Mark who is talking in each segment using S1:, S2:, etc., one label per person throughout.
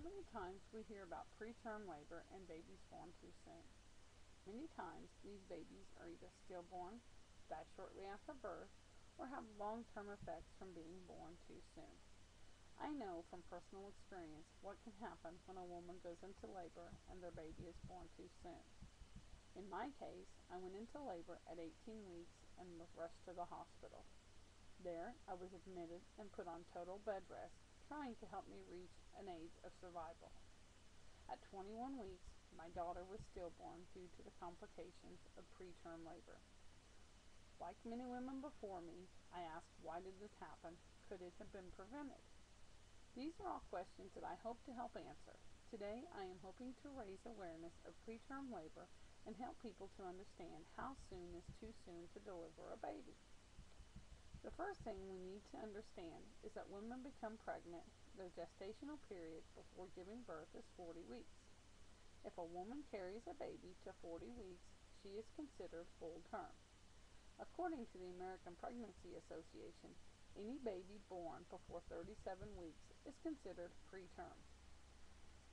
S1: many times we hear about preterm labor and babies born too soon. Many times these babies are either stillborn, die shortly after birth, or have long-term effects from being born too soon. I know from personal experience what can happen when a woman goes into labor and their baby is born too soon. In my case, I went into labor at 18 weeks and was rushed to the hospital. There, I was admitted and put on total bed rest, trying to help me reach an age of survival. At 21 weeks, my daughter was stillborn due to the complications of preterm labor. Like many women before me, I asked, why did this happen? Could it have been prevented? These are all questions that I hope to help answer. Today, I am hoping to raise awareness of preterm labor and help people to understand how soon is too soon to deliver a baby. The first thing we need to understand is that women become pregnant, their gestational period before giving birth is 40 weeks. If a woman carries a baby to 40 weeks, she is considered full term. According to the American Pregnancy Association, any baby born before 37 weeks is considered preterm.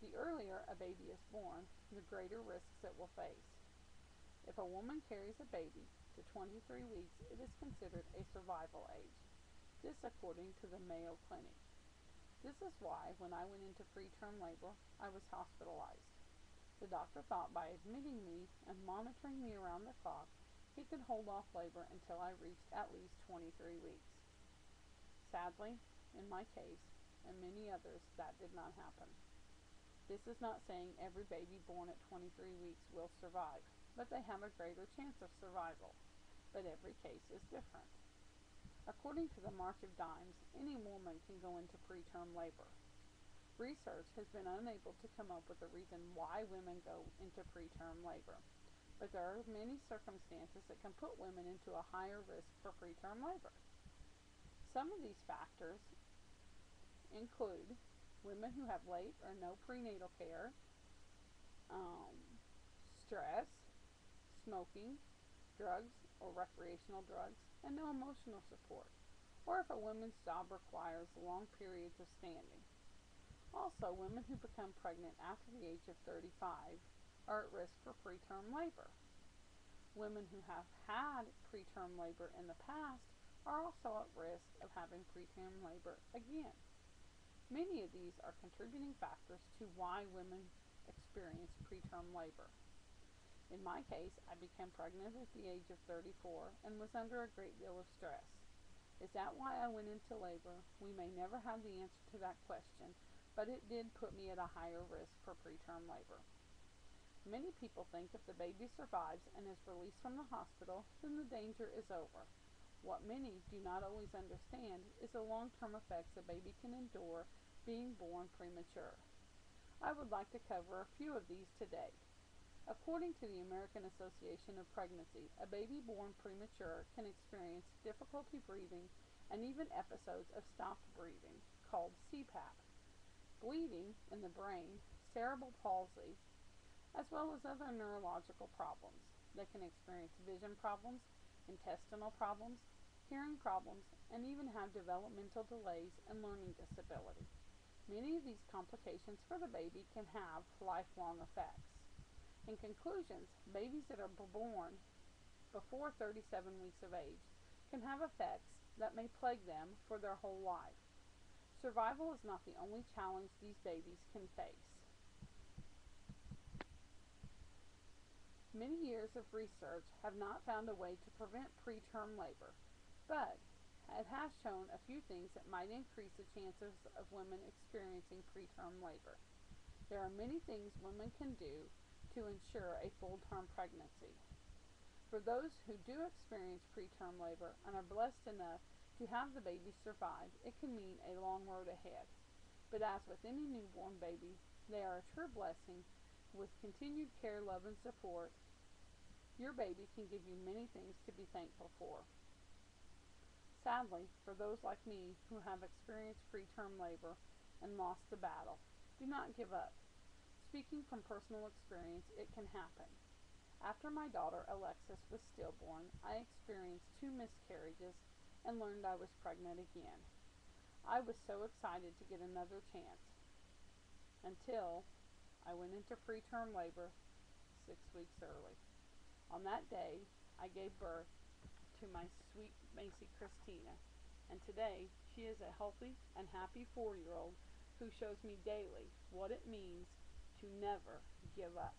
S1: The earlier a baby is born, the greater risks it will face. If a woman carries a baby to 23 weeks, it is considered a survival age. This according to the Mayo Clinic. This is why when I went into preterm labor, I was hospitalized. The doctor thought by admitting me and monitoring me around the clock, he could hold off labor until I reached at least 23 weeks. Sadly, in my case, and many others, that did not happen. This is not saying every baby born at 23 weeks will survive, but they have a greater chance of survival. But every case is different. According to the March of Dimes, any woman can go into preterm labor. Research has been unable to come up with a reason why women go into preterm labor, but there are many circumstances that can put women into a higher risk for preterm labor. Some of these factors include women who have late or no prenatal care, stress, smoking, drugs or recreational drugs, and no emotional support, or if a woman's job requires long periods of standing. Also, women who become pregnant after the age of 35 are at risk for preterm labor. Women who have had preterm labor in the past are also at risk of having preterm labor again. Many of these are contributing factors to why women experience preterm labor. In my case, I became pregnant at the age of 34 and was under a great deal of stress. Is that why I went into labor? We may never have the answer to that question, but it did put me at a higher risk for preterm labor. Many people think if the baby survives and is released from the hospital, then the danger is over. What many do not always understand is the long-term effects a baby can endure being born premature. I would like to cover a few of these today. According to the American Association of Pregnancy, a baby born premature can experience difficulty breathing and even episodes of stopped breathing, called CPAP, bleeding in the brain, cerebral palsy, as well as other neurological problems. They can experience vision problems, intestinal problems, hearing problems, and even have developmental delays and learning disability. Many of these complications for the baby can have lifelong effects. In conclusions, babies that are born before 37 weeks of age can have effects that may plague them for their whole life. Survival is not the only challenge these babies can face. Many years of research have not found a way to prevent preterm labor, but it has shown a few things that might increase the chances of women experiencing preterm labor. There are many things women can do to ensure a full-term pregnancy. For those who do experience preterm labor and are blessed enough to have the baby survive, it can mean a long road ahead. But as with any newborn baby, they are a true blessing. With continued care, love, and support, your baby can give you many things to be thankful for. Sadly, for those like me who have experienced preterm labor and lost the battle, do not give up. Speaking from personal experience, it can happen. After my daughter Alexis was stillborn, I experienced 2 miscarriages and learned I was pregnant again. I was so excited to get another chance. until I went into preterm labor 6 weeks early. On that day, I gave birth to my sweet Macy Christina, and today she is a healthy and happy 4-year-old who shows me daily what it means to never give up.